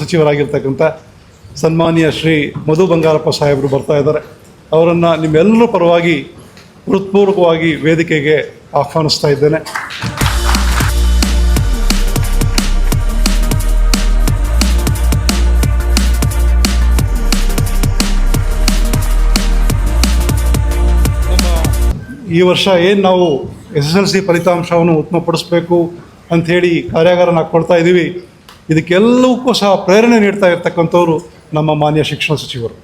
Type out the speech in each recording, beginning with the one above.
ಸಚಿವರಾಗಿರ್ತಕ್ಕಂಥ ಸನ್ಮಾನ್ಯ ಶ್ರೀ ಮಧು ಬಂಗಾರಪ್ಪ ಸಾಹೇಬರು ಬರ್ತಾ ಇದ್ದಾರೆ. ಅವರನ್ನು ನಿಮ್ಮೆಲ್ಲರ ಪರವಾಗಿ ಹೃತ್ಪೂರ್ವಕವಾಗಿ ವೇದಿಕೆಗೆ ಆಹ್ವಾನಿಸ್ತಾ ಇದ್ದೇನೆ. ಈ ವರ್ಷ ಏನು ನಾವು SSLC ಫಲಿತಾಂಶವನ್ನು ಉತ್ತಮಪಡಿಸಬೇಕು ಅಂಥೇಳಿ ಕಾರ್ಯಾಗಾರನ ಕೊಡ್ತಾ ಇದ್ದೀವಿ. ಇದಕ್ಕೆಲ್ಲವಕ್ಕೂ ಸಹ ಪ್ರೇರಣೆ ನೀಡ್ತಾ ಇರ್ತಕ್ಕಂಥವ್ರು ನಮ್ಮ ಮಾನ್ಯ ಶಿಕ್ಷಣ ಸಚಿವರು.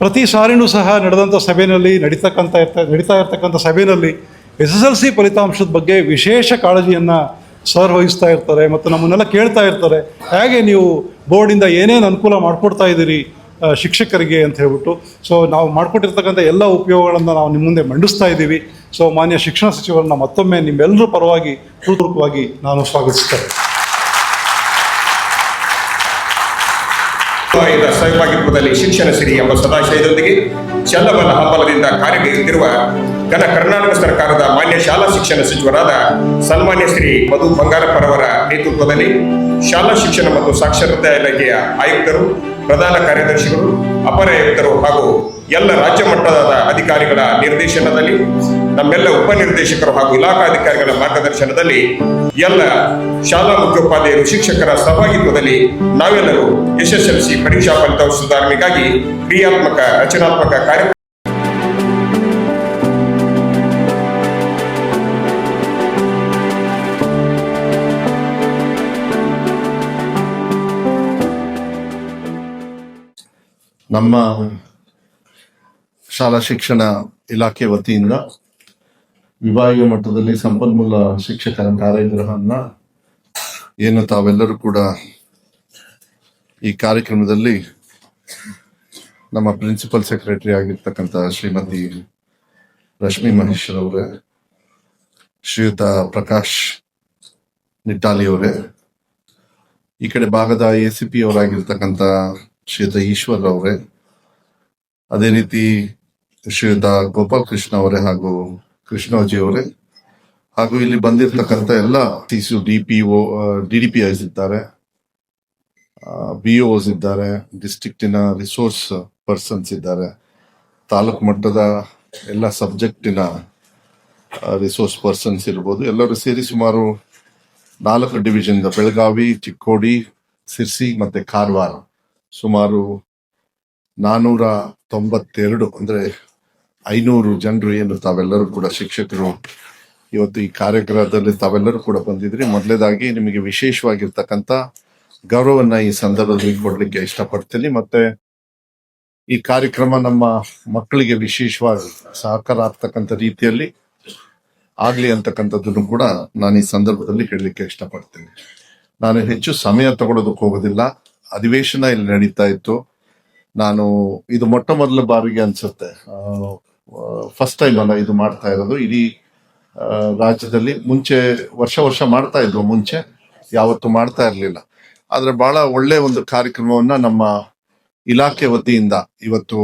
ಪ್ರತಿ ಸಾರಿನೂ ಸಹ ನಡೆದಂಥ ಸಭೆಯಲ್ಲಿ ನಡೀತಾ ಇರ್ತಕ್ಕಂಥ ಸಭೆಯಲ್ಲಿ SSLC ಫಲಿತಾಂಶದ ಬಗ್ಗೆ ವಿಶೇಷ ಕಾಳಜಿಯನ್ನು ಸರ್ ವಹಿಸ್ತಾ ಇರ್ತಾರೆ ಮತ್ತು ನಮ್ಮನ್ನೆಲ್ಲ ಕೇಳ್ತಾ ಇರ್ತಾರೆ, ಹೇಗೆ ನೀವು ಬೋರ್ಡಿಂದ ಏನೇನು ಅನುಕೂಲ ಮಾಡಿಕೊಡ್ತಾ ಇದ್ದೀರಿ ಶಿಕ್ಷಕರಿಗೆ ಅಂತ ಹೇಳ್ಬಿಟ್ಟು. ಸೊ ನಾವು ಮಾಡಿಕೊಟ್ಟಿರ್ತಕ್ಕಂಥ ಎಲ್ಲ ಉಪಯೋಗಗಳನ್ನು ನಾವು ನಿಮ್ಮ ಮುಂದೆ ಮಂಡಿಸ್ತಾ ಇದ್ದೀವಿ. ಸೊ ಮಾನ್ಯ ಶಿಕ್ಷಣ ಸಚಿವರನ್ನ ಮತ್ತೊಮ್ಮೆ ನಿಮ್ಮೆಲ್ಲರ ಪರವಾಗಿ ಹೃತ್ಪೂರ್ವಕವಾಗಿ ನಾನು ಸ್ವಾಗತಿಸ್ತೇನೆ. ಸಹಭಾಗಿತ್ವದಲ್ಲಿ ಶಿಕ್ಷಣ ಸಿರಿ ಎಂಬ ಸದಾಶಯದೊಂದಿಗೆ ಚಲ್ಲಬಲ್ಲ ಹಂಬಲದಿಂದ ಕಾರ್ಯನಿರ್ವಹಿಸುತ್ತಿರುವ ಘನ ಕರ್ನಾಟಕ ಸರ್ಕಾರದ ಮಾನ್ಯ ಶಾಲಾ ಶಿಕ್ಷಣ ಸಚಿವರಾದ ಸನ್ಮಾನ್ಯ ಶ್ರೀ ಮಧು ಬಂಗಾರಪ್ಪರವರ ನೇತೃತ್ವದಲ್ಲಿ ಶಾಲಾ ಶಿಕ್ಷಣ ಮತ್ತು ಸಾಕ್ಷರತಾ ಇಲಾಖೆಯ ಆಯುಕ್ತರು, ಪ್ರಧಾನ ಕಾರ್ಯದರ್ಶಿಗಳು, ಅಪರ ಆಯುಕ್ತರು ಹಾಗೂ ಎಲ್ಲ ರಾಜ್ಯ ಮಟ್ಟದ ಅಧಿಕಾರಿಗಳ ನಿರ್ದೇಶನದಲ್ಲಿ, ನಮ್ಮೆಲ್ಲ ಉಪನಿರ್ದೇಶಕರು ಹಾಗೂ ಇಲಾಖಾಧಿಕಾರಿಗಳ ಮಾರ್ಗದರ್ಶನದಲ್ಲಿ, ಎಲ್ಲ ಶಾಲಾ ಮುಖ್ಯೋಪಾಧ್ಯಾಯರು, ಶಿಕ್ಷಕರ ಸಹಭಾಗಿತ್ವದಲ್ಲಿ ನಾವೆಲ್ಲರೂ SSLC ಪರೀಕ್ಷಾ ಫಲಿತಾಂಶ ಸುಧಾರಣೆಗಾಗಿ ಕ್ರಿಯಾತ್ಮಕ ರಚನಾತ್ಮಕ ಕಾರ್ಯಕ್ರಮ ನಮ್ಮ ಶಾಲಾ ಶಿಕ್ಷಣ ಇಲಾಖೆ ವತಿಯಿಂದ ವಿಭಾಗೀಯ ಮಟ್ಟದಲ್ಲಿ ಸಂಪನ್ಮೂಲ ಶಿಕ್ಷಕರ ಕಾರ್ಯಾಗಾರವನ್ನ ಏನು ತಾವೆಲ್ಲರೂ ಕೂಡ ಈ ಕಾರ್ಯಕ್ರಮದಲ್ಲಿ ನಮ್ಮ ಪ್ರಿನ್ಸಿಪಲ್ ಸೆಕ್ರೆಟರಿ ಆಗಿರ್ತಕ್ಕಂಥ ಶ್ರೀಮತಿ ರಶ್ಮಿ ಮಹೇಶ್ವರ್ ಅವರೇ, ಶ್ರೀಯುತ ಪ್ರಕಾಶ್ ನಿಟ್ಟಾಲಿ ಅವರೇ, ಈ ಕಡೆ ಭಾಗದ ACP ಅವರಾಗಿರ್ತಕ್ಕಂಥ ಶ್ರೀಯುತ ಈಶ್ವರ್ ಅವರೇ, ಅದೇ ರೀತಿ ಶ್ರೀಯುತ ಗೋಪಾಲ್ ಕೃಷ್ಣ ಅವರೇ ಹಾಗೂ ಕೃಷ್ಣೋಜಿ ಅವರೇ, ಹಾಗೂ ಇಲ್ಲಿ ಬಂದಿರತಕ್ಕಂಥ ಎಲ್ಲ DDPIs ಇದ್ದಾರೆ, BOs ಇದ್ದಾರೆ, ಡಿಸ್ಟ್ರಿಕ್ಟಿನ ರಿಸೋರ್ಸ್ ಪರ್ಸನ್ಸ್ ಇದ್ದಾರೆ, ತಾಲೂಕು ಮಟ್ಟದ ಎಲ್ಲ ಸಬ್ಜೆಕ್ಟಿನ ರಿಸೋರ್ಸ್ ಪರ್ಸನ್ಸ್ ಇರ್ಬೋದು. ಎಲ್ಲರೂ ಸೇರಿ ಸುಮಾರು 4 ಡಿವಿಷನ್, ಬೆಳಗಾವಿ, ಚಿಕ್ಕೋಡಿ, ಸಿರ್ಸಿ ಮತ್ತೆ ಕಾರವಾರ, ಸುಮಾರು 492 ಅಂದ್ರೆ 500 ಜನರು ಏನು ತಾವೆಲ್ಲರೂ ಕೂಡ ಶಿಕ್ಷಕರು ಇವತ್ತು ಈ ಕಾರ್ಯಕ್ರಮದಲ್ಲಿ ತಾವೆಲ್ಲರೂ ಕೂಡ ಬಂದಿದ್ರಿ. ಮೊದಲೇದಾಗಿ ನಿಮಗೆ ವಿಶೇಷವಾಗಿರ್ತಕ್ಕಂಥ ಗೌರವನ್ನ ಈ ಸಂದರ್ಭದಲ್ಲಿ ಕೊಡ್ಲಿಕ್ಕೆ ಇಷ್ಟಪಡ್ತೀನಿ. ಮತ್ತೆ ಈ ಕಾರ್ಯಕ್ರಮ ನಮ್ಮ ಮಕ್ಕಳಿಗೆ ವಿಶೇಷವಾಗಿ ಸಹಕಾರ ಆಗ್ತಕ್ಕಂಥ ರೀತಿಯಲ್ಲಿ ಆಗ್ಲಿ ಅಂತಕ್ಕಂಥದ್ದನ್ನು ಕೂಡ ನಾನು ಈ ಸಂದರ್ಭದಲ್ಲಿ ಹೇಳಲಿಕ್ಕೆ ಇಷ್ಟಪಡ್ತೀನಿ. ನಾನು ಹೆಚ್ಚು ಸಮಯ ತಗೊಳ್ಳೋದಕ್ಕೆ ಹೋಗೋದಿಲ್ಲ. ಅಧಿವೇಶನ ಇಲ್ಲಿ ನಡೀತಾ ಇತ್ತು. ನಾನು ಇದು ಮೊಟ್ಟ ಮೊದಲ ಬಾರಿಗೆ ಅನ್ಸುತ್ತೆ, ಫಸ್ಟ್ ಟೈಮ್ ಅಲ್ಲ ಇದು ಮಾಡ್ತಾ ಇರೋದು ಇಡೀ ರಾಜ್ಯದಲ್ಲಿ. ಮುಂಚೆ ವರ್ಷ ಮಾಡ್ತಾ ಇದ್ವು, ಮುಂಚೆ ಯಾವತ್ತು ಮಾಡ್ತಾ ಇರ್ಲಿಲ್ಲ. ಆದ್ರೆ ಬಹಳ ಒಳ್ಳೆ ಒಂದು ಕಾರ್ಯಕ್ರಮವನ್ನ ನಮ್ಮ ಇಲಾಖೆ ವತಿಯಿಂದ ಇವತ್ತು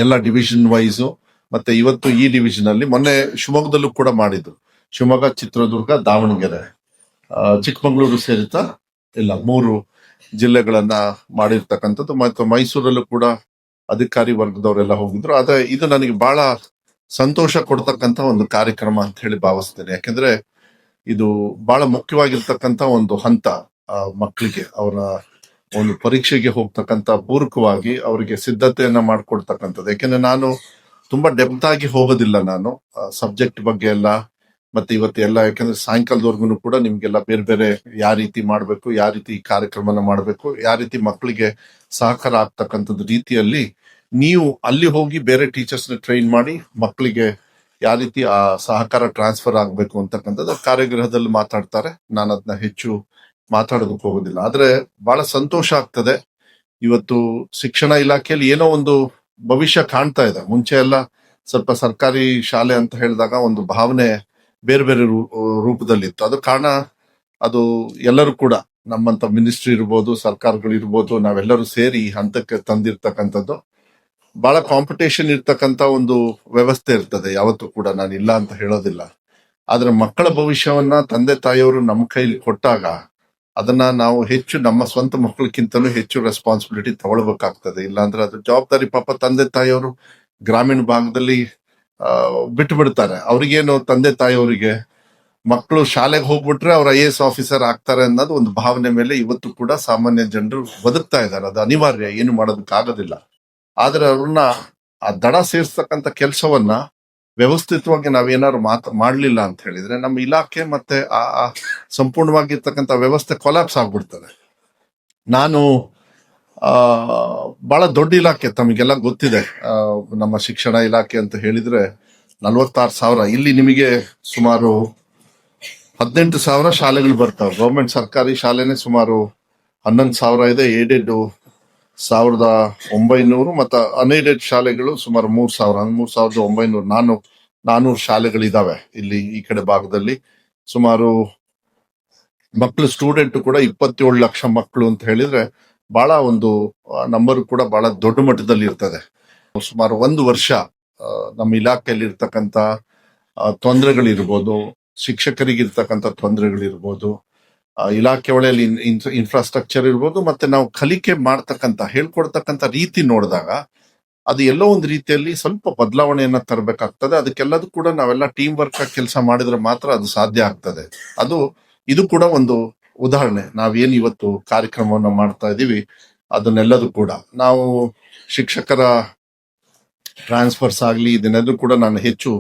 ಎಲ್ಲ ಡಿವಿಷನ್ ವೈಸು ಮತ್ತೆ ಇವತ್ತು ಈ ಡಿವಿಷನ್ ಅಲ್ಲಿ, ಮೊನ್ನೆ ಶಿವಮೊಗ್ಗದಲ್ಲೂ ಕೂಡ ಮಾಡಿದ್ರು. ಶಿವಮೊಗ್ಗ, ಚಿತ್ರದುರ್ಗ, ದಾವಣಗೆರೆ, ಚಿಕ್ಕಮಗಳೂರು ಸೇರಿತಾ ಇಲ್ಲ 3 ಜಿಲ್ಲೆಗಳನ್ನ ಮಾಡಿರ್ತಕ್ಕಂಥದ್ದು. ಮತ್ತು ಮೈಸೂರಲ್ಲೂ ಕೂಡ ಅಧಿಕಾರಿ ವರ್ಗದವರೆಲ್ಲ ಹೋಗಿದ್ರು. ಆದ್ರೆ ಇದು ನನಗೆ ಬಹಳ ಸಂತೋಷ ಕೊಡ್ತಕ್ಕಂಥ ಒಂದು ಕಾರ್ಯಕ್ರಮ ಅಂತ ಹೇಳಿ ಭಾವಿಸ್ತೇನೆ. ಯಾಕೆಂದ್ರೆ ಇದು ಬಹಳ ಮುಖ್ಯವಾಗಿರ್ತಕ್ಕಂಥ ಒಂದು ಹಂತ ಮಕ್ಕಳಿಗೆ ಅವರ ಒಂದು ಪರೀಕ್ಷೆಗೆ ಹೋಗ್ತಕ್ಕಂಥ ಪೂರಕವಾಗಿ ಅವರಿಗೆ ಸಿದ್ಧತೆಯನ್ನ ಮಾಡ್ಕೊಡ್ತಕ್ಕಂಥದ್ದು. ಯಾಕೆಂದ್ರೆ ನಾನು ತುಂಬಾ ಡೆಪ್ತ್ ಆಗಿ ಹೋಗೋದಿಲ್ಲ ನಾನು ಸಬ್ಜೆಕ್ಟ್ ಬಗ್ಗೆ ಎಲ್ಲ. ಮತ್ತೆ ಇವತ್ತು ಎಲ್ಲ ಯಾಕಂದ್ರೆ ಸಾಯಂಕಾಲದವರೆಗೂ ಕೂಡ ನಿಮ್ಗೆಲ್ಲ ಬೇರೆ ಬೇರೆ ಯಾವ ರೀತಿ ಮಾಡ್ಬೇಕು, ಯಾವ ರೀತಿ ಕಾರ್ಯಕ್ರಮನ ಮಾಡ್ಬೇಕು, ಯಾವ ರೀತಿ ಮಕ್ಕಳಿಗೆ ಸಹಕಾರ ಆಗ್ತಕ್ಕಂಥದ್ದು ರೀತಿಯಲ್ಲಿ ನೀವು ಅಲ್ಲಿ ಹೋಗಿ ಬೇರೆ ಟೀಚರ್ಸ್ ನ ಟ್ರೈನ್ ಮಾಡಿ ಮಕ್ಕಳಿಗೆ ಯಾವ ರೀತಿ ಆ ಸಹಕಾರ ಟ್ರಾನ್ಸ್ಫರ್ ಆಗ್ಬೇಕು ಅಂತಕ್ಕಂಥದ್ದು ಕಾರ್ಯಗೃಹದಲ್ಲಿ ಮಾತಾಡ್ತಾರೆ. ನಾನು ಅದನ್ನ ಹೆಚ್ಚು ಮಾತಾಡೋದಕ್ಕೆ ಹೋಗೋದಿಲ್ಲ. ಆದ್ರೆ ಬಹಳ ಸಂತೋಷ ಆಗ್ತದೆ. ಇವತ್ತು ಶಿಕ್ಷಣ ಇಲಾಖೆಯಲ್ಲಿ ಏನೋ ಒಂದು ಭವಿಷ್ಯ ಕಾಣ್ತಾ ಇದೆ. ಮುಂಚೆ ಎಲ್ಲ ಸ್ವಲ್ಪ ಸರ್ಕಾರಿ ಶಾಲೆ ಅಂತ ಹೇಳಿದಾಗ ಒಂದು ಭಾವನೆ ಬೇರೆ ಬೇರೆ ರೂಪದಲ್ಲಿತ್ತು. ಅದು ಕಾರಣ ಅದು ಎಲ್ಲರೂ ಕೂಡ ನಮ್ಮಂತ ಮಿನಿಸ್ಟ್ರಿ ಇರ್ಬೋದು, ಸರ್ಕಾರಗಳು ಇರ್ಬೋದು, ನಾವೆಲ್ಲರೂ ಸೇರಿ ಈ ಹಂತಕ್ಕೆ ತಂದಿರ್ತಕ್ಕಂಥದ್ದು. ಬಹಳ ಕಾಂಪಿಟೇಷನ್ ಇರ್ತಕ್ಕಂಥ ಒಂದು ವ್ಯವಸ್ಥೆ ಇರ್ತದೆ ಯಾವತ್ತೂ ಕೂಡ, ನಾನು ಇಲ್ಲ ಅಂತ ಹೇಳೋದಿಲ್ಲ. ಆದ್ರೆ ಮಕ್ಕಳ ಭವಿಷ್ಯವನ್ನ ತಂದೆ ತಾಯಿಯವರು ನಮ್ಮ ಕೈಲಿ ಕೊಟ್ಟಾಗ ಅದನ್ನ ನಾವು ಹೆಚ್ಚು ನಮ್ಮ ಸ್ವಂತ ಮಕ್ಕಳಕ್ಕಿಂತಲೂ ಹೆಚ್ಚು ರೆಸ್ಪಾನ್ಸಿಬಿಲಿಟಿ ತಗೊಳ್ಬೇಕಾಗ್ತದೆ. ಇಲ್ಲಾಂದ್ರೆ ಅದ್ರ ಜವಾಬ್ದಾರಿ ಪಾಪ ತಂದೆ ತಾಯಿಯವರು ಗ್ರಾಮೀಣ ಭಾಗದಲ್ಲಿ ಬಿಟ್ಟು ಬಿಡ್ತಾರೆ. ಅವ್ರಿಗೇನು ತಂದೆ ತಾಯಿಯವರಿಗೆ ಮಕ್ಕಳು ಶಾಲೆಗೆ ಹೋಗ್ಬಿಟ್ರೆ ಅವ್ರು IAS ಆಫೀಸರ್ ಆಗ್ತಾರೆ ಅನ್ನೋದು ಒಂದು ಭಾವನೆ ಮೇಲೆ ಇವತ್ತು ಕೂಡ ಸಾಮಾನ್ಯ ಜನರು ಬದುಕ್ತಾ ಇದ್ದಾರೆ. ಅದು ಅನಿವಾರ್ಯ, ಏನು ಮಾಡೋದಕ್ಕಾಗೋದಿಲ್ಲ. ಆದ್ರೆ ಅವ್ರನ್ನ ಆ ದಡ ಸೇರ್ಸ್ತಕ್ಕಂಥ ಕೆಲಸವನ್ನ ವ್ಯವಸ್ಥಿತವಾಗಿ ನಾವೇನಾದ್ರು ಮಾಡ್ಲಿಲ್ಲ ಅಂತ ಹೇಳಿದ್ರೆ ನಮ್ಮ ಇಲಾಖೆ ಮತ್ತೆ ಆ ಸಂಪೂರ್ಣವಾಗಿರ್ತಕ್ಕಂಥ ವ್ಯವಸ್ಥೆ ಕೊಲಾಪ್ಸ್ ಆಗ್ಬಿಡ್ತದೆ. ನಾನು ಬಹಳ ದೊಡ್ಡ ಇಲಾಖೆ, ತಮಗೆಲ್ಲ ಗೊತ್ತಿದೆ. ನಮ್ಮ ಶಿಕ್ಷಣ ಇಲಾಖೆ ಅಂತ ಹೇಳಿದ್ರೆ 46,000. ಇಲ್ಲಿ ನಿಮಗೆ ಸುಮಾರು 18,000 ಶಾಲೆಗಳು ಬರ್ತಾವೆ. ಗೌರ್ಮೆಂಟ್ ಸರ್ಕಾರಿ ಶಾಲೆನೇ ಸುಮಾರು 11,000 ಇದೆ. ಏಡೆಡ್ 1,900 ಮತ್ತು ಅನ್ಏಡೆಡ್ ಶಾಲೆಗಳು ಸುಮಾರು 3,900 400 ಶಾಲೆಗಳಿದಾವೆ ಇಲ್ಲಿ ಈ ಕಡೆ ಭಾಗದಲ್ಲಿ. ಸುಮಾರು ಮಕ್ಕಳು ಸ್ಟೂಡೆಂಟ್ ಕೂಡ 27 ಲಕ್ಷ ಮಕ್ಕಳು ಅಂತ ಹೇಳಿದ್ರೆ ಬಹಳ ಒಂದು ನಂಬರ್ ಕೂಡ ಬಹಳ ದೊಡ್ಡ ಮಟ್ಟದಲ್ಲಿ ಇರ್ತದೆ. ಸುಮಾರು ಒಂದು ವರ್ಷ ನಮ್ಮ ಇಲಾಖೆಯಲ್ಲಿ ಇರ್ತಕ್ಕಂಥ ತೊಂದರೆಗಳಿರ್ಬೋದು, ಶಿಕ್ಷಕರಿಗೆ ಇರ್ತಕ್ಕಂಥ ತೊಂದರೆಗಳಿರ್ಬೋದು, ಇಲಾಖೆ ಒಳಗೆ ಇನ್ಫ್ರಾಸ್ಟ್ರಕ್ಚರ್ ಇರ್ಬೋದು, ಮತ್ತೆ ನಾವು ಕಲಿಕೆ ಮಾಡ್ತಕ್ಕಂಥ ಹೇಳ್ಕೊಡ್ತಕ್ಕಂಥ ರೀತಿ ನೋಡಿದಾಗ ಅದು ಎಲ್ಲೋ ಒಂದು ರೀತಿಯಲ್ಲಿ ಸ್ವಲ್ಪ ಬದಲಾವಣೆಯನ್ನ ತರಬೇಕಾಗ್ತದೆ. ಅದಕ್ಕೆಲ್ಲದೂ ಕೂಡ ನಾವೆಲ್ಲ ಟೀಮ್ ವರ್ಕ್ ಕೆಲಸ ಮಾಡಿದ್ರೆ ಮಾತ್ರ ಅದು ಸಾಧ್ಯ ಆಗ್ತದೆ. ಇದು ಕೂಡ ಒಂದು ಉದಾಹರಣೆ. ನಾವೇನು ಇವತ್ತು ಕಾರ್ಯಕ್ರಮವನ್ನು ಮಾಡ್ತಾ ಇದೀವಿ ಅದನ್ನೆಲ್ಲದೂ ಕೂಡ ನಾವು ಶಿಕ್ಷಕರ ಟ್ರಾನ್ಸ್ಫರ್ಸ್ ಆಗ್ಲಿ ಇದನ್ನೆಲ್ಲೂ ಕೂಡ ನಾನು ಹೆಚ್ಚು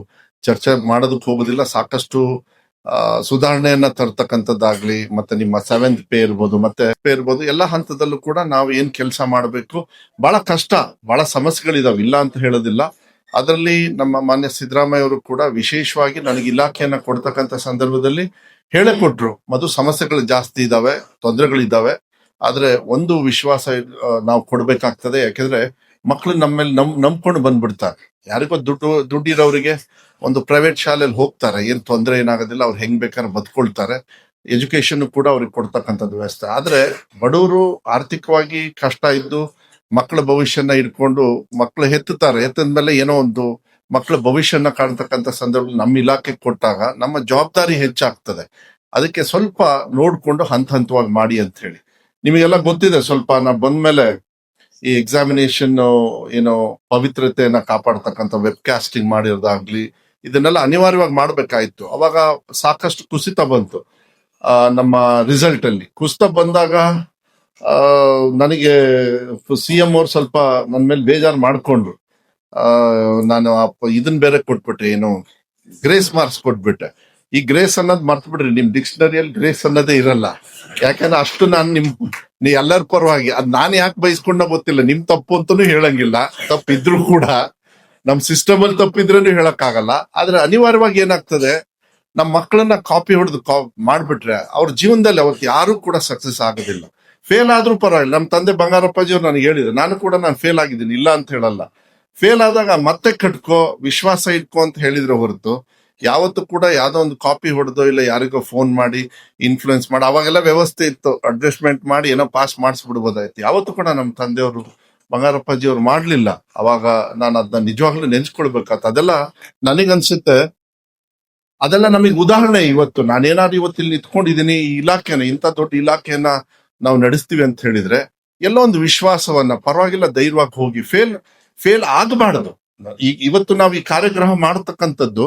ಚರ್ಚೆ ಮಾಡೋದಕ್ಕೆ ಹೋಗೋದಿಲ್ಲ. ಸಾಕಷ್ಟು ಸುಧಾರಣೆಯನ್ನ ತರ್ತಕ್ಕಂಥದ್ದಾಗ್ಲಿ, ಮತ್ತೆ ನಿಮ್ಮ 7th ಪೇ ಇರ್ಬೋದು, ಮತ್ತೆ ಪೇ ಇರ್ಬೋದು, ಎಲ್ಲ ಹಂತದಲ್ಲೂ ಕೂಡ ನಾವು ಏನ್ ಕೆಲಸ ಮಾಡಬೇಕು. ಬಹಳ ಕಷ್ಟ, ಬಹಳ ಸಮಸ್ಯೆಗಳಿದಾವೆ, ಇಲ್ಲ ಅಂತ ಹೇಳೋದಿಲ್ಲ. ಅದರಲ್ಲಿ ನಮ್ಮ ಮಾನ್ಯ ಸಿದ್ದರಾಮಯ್ಯ ಅವರು ಕೂಡ ವಿಶೇಷವಾಗಿ ನನಗೆ ಇಲಾಖೆಯನ್ನ ಕೊಡ್ತಕ್ಕಂಥ ಸಂದರ್ಭದಲ್ಲಿ ಹೇಳಿಕೊಟ್ರು, ಮಧು ಸಮಸ್ಯೆಗಳು ಜಾಸ್ತಿ ಇದಾವೆ, ತೊಂದರೆಗಳಿದ್ದಾವೆ, ಆದ್ರೆ ಒಂದು ವಿಶ್ವಾಸ ನಾವು ಕೊಡ್ಬೇಕಾಗ್ತದೆ. ಯಾಕೆಂದ್ರೆ ಮಕ್ಕಳು ನಮ್ಮ ಮೇಲೆ ನಂಬ್ಕೊಂಡು ಬಂದ್ಬಿಡ್ತಾರೆ. ಯಾರಿಗೋ ದುಡ್ಡಿರೋರಿಗೆ ಒಂದು ಪ್ರೈವೇಟ್ ಶಾಲೆಯಲ್ಲಿ ಹೋಗ್ತಾರೆ, ಏನ್ ತೊಂದರೆ ಏನಾಗೋದಿಲ್ಲ, ಅವ್ರು ಹೆಂಗ್ ಬೇಕಾದ್ರೆ ಬದುಕೊಳ್ತಾರೆ. ಎಜುಕೇಶನ್ ಕೂಡ ಅವ್ರಿಗೆ ಕೊಡ್ತಕ್ಕಂಥದ್ದು ವ್ಯವಸ್ಥೆ. ಆದ್ರೆ ಬಡವರು ಆರ್ಥಿಕವಾಗಿ ಕಷ್ಟ ಇದ್ದು ಮಕ್ಕಳ ಭವಿಷ್ಯನ ಇಟ್ಕೊಂಡು ಮಕ್ಕಳು ಹೆತ್ತದ ಮೇಲೆ ಏನೋ ಒಂದು ಮಕ್ಕಳ ಭವಿಷ್ಯನ ಕಾಣ್ತಕ್ಕಂಥ ಸಂದರ್ಭ ನಮ್ಮ ಇಲಾಖೆಗೆ ಕೊಟ್ಟಾಗ ನಮ್ಮ ಜವಾಬ್ದಾರಿ ಹೆಚ್ಚಾಗ್ತದೆ. ಅದಕ್ಕೆ ಸ್ವಲ್ಪ ನೋಡ್ಕೊಂಡು ಹಂತವಾಗಿ ಮಾಡಿ ಅಂತ ಹೇಳಿ. ನಿಮಗೆಲ್ಲ ಗೊತ್ತಿದೆ, ಸ್ವಲ್ಪ ನಾ ಬಂದ್ಮೇಲೆ ಈ ಎಕ್ಸಾಮಿನೇಷನ್ ಏನೋ ಪವಿತ್ರತೆಯನ್ನ ಕಾಪಾಡ್ತಕ್ಕಂಥ ವೆಬ್ಕಾಸ್ಟಿಂಗ್ ಮಾಡಿರೋದಾಗ್ಲಿ, ಇದನ್ನೆಲ್ಲ ಅನಿವಾರ್ಯವಾಗಿ ಮಾಡ್ಬೇಕಾಯ್ತು. ಅವಾಗ ಸಾಕಷ್ಟು ಕುಸಿತ ಬಂತು ನಮ್ಮ ರಿಸಲ್ಟ್ ಅಲ್ಲಿ. ಕುಸಿತ ಬಂದಾಗ ನನಗೆ CM ಅವ್ರು ಸ್ವಲ್ಪ ನನ್ನ ಮೇಲೆ ಬೇಜಾರು ಮಾಡ್ಕೊಂಡ್ರು. ನಾನು ಇದನ್ ಬೇರೆ ಕೊಟ್ಬಿಟ್ಟೆ, ಏನು ಗ್ರೇಸ್ ಮಾರ್ಕ್ಸ್ ಕೊಟ್ಬಿಟ್ಟೆ. ಈ ಗ್ರೇಸ್ ಅನ್ನೋದು ಮರ್ತು ಬಿಡ್ರಿ, ನಿಮ್ ಡಿಕ್ಷನರಿಯಲ್ಲಿ ಗ್ರೇಸ್ ಅನ್ನೋದೇ ಇರಲ್ಲ. ಯಾಕಂದ್ರೆ ಅಷ್ಟು ನಾನು ನೀ ಎಲ್ಲರ ಪರವಾಗಿ ಅದ್ ನಾನು ಯಾಕೆ ಬಯಸ್ಕೊಂಡ ಗೊತ್ತಿಲ್ಲ. ನಿಮ್ ತಪ್ಪು ಅಂತಾನೂ ಹೇಳಂಗಿಲ್ಲ, ತಪ್ಪಿದ್ರು ಕೂಡ ನಮ್ ಸಿಸ್ಟಮ್ ಅಲ್ಲಿ ತಪ್ಪಿದ್ರೂ ಹೇಳಕ್ಕಾಗಲ್ಲ. ಆದ್ರೆ ಅನಿವಾರ್ಯವಾಗಿ ಏನಾಗ್ತದೆ, ನಮ್ಮ ಮಕ್ಕಳನ್ನ ಕಾಪಿ ಹೊಡೆದು ಮಾಡ್ಬಿಟ್ರೆ ಅವ್ರ ಜೀವನದಲ್ಲಿ ಅವತ್ತು ಯಾರು ಕೂಡ ಸಕ್ಸಸ್ ಆಗೋದಿಲ್ಲ. ಫೇಲ್ ಆದ್ರೂ ಪರವಾಗಿಲ್ಲ. ನಮ್ಮ ತಂದೆ ಬಂಗಾರಪ್ಪಾಜಿ ಅವ್ರು ನನಗೆ ಹೇಳಿದ್ರು, ನಾನು ಫೇಲ್ ಆಗಿದ್ದೀನಿ, ಇಲ್ಲ ಅಂತ ಹೇಳಲ್ಲ. ಫೇಲ್ ಆದಾಗ ಮತ್ತೆ ಕಟ್ಕೋ, ವಿಶ್ವಾಸ ಇಟ್ಕೋ ಅಂತ ಹೇಳಿದ್ರೆ ಹೊರತು ಯಾವತ್ತು ಕೂಡ ಯಾವ್ದೋ ಒಂದು ಕಾಪಿ ಹೊಡೆದೋ ಇಲ್ಲ ಯಾರಿಗೋ ಫೋನ್ ಮಾಡಿ ಇನ್ಫ್ಲೂಯೆನ್ಸ್ ಮಾಡಿ, ಅವಾಗೆಲ್ಲ ವ್ಯವಸ್ಥೆ ಇತ್ತು, ಅಡ್ಜಸ್ಟ್ಮೆಂಟ್ ಮಾಡಿ ಏನೋ ಪಾಸ್ ಮಾಡಿಸ್ಬಿಡ್ಬೋದಾಯ್ತು. ಯಾವತ್ತು ಕೂಡ ನಮ್ಮ ತಂದೆಯವರು ಬಂಗಾರಪ್ಪಾಜಿ ಅವ್ರು ಮಾಡ್ಲಿಲ್ಲ. ಅವಾಗ ನಾನು ಅದನ್ನ ನಿಜವಾಗ್ಲೂ ನೆನ್ಸ್ಕೊಳ್ಬೇಕಾತ. ಅದೆಲ್ಲ ನನಗನ್ಸುತ್ತೆ, ಅದೆಲ್ಲ ನಮಗೆ ಉದಾಹರಣೆ. ಇವತ್ತು ನಾನೇನಾದ್ರು ಇವತ್ತು ಇಲ್ಲಿ ನಿಂತ್ಕೊಂಡಿದ್ದೀನಿ, ಈ ಇಲಾಖೆನ, ಇಂಥ ದೊಡ್ಡ ಇಲಾಖೆಯನ್ನ ನಾವು ನಡೆಸ್ತೀವಿ ಅಂತ ಹೇಳಿದ್ರೆ ಎಲ್ಲೋ ಒಂದು ವಿಶ್ವಾಸವನ್ನ, ಪರವಾಗಿಲ್ಲ ಧೈರ್ಯವಾಗಿ ಹೋಗಿ, ಫೇಲ್ ಆಗಬಾರದು. ಇವತ್ತು ನಾವು ಈ ಕಾರ್ಯಕ್ರಮ ಮಾಡತಕ್ಕಂಥದ್ದು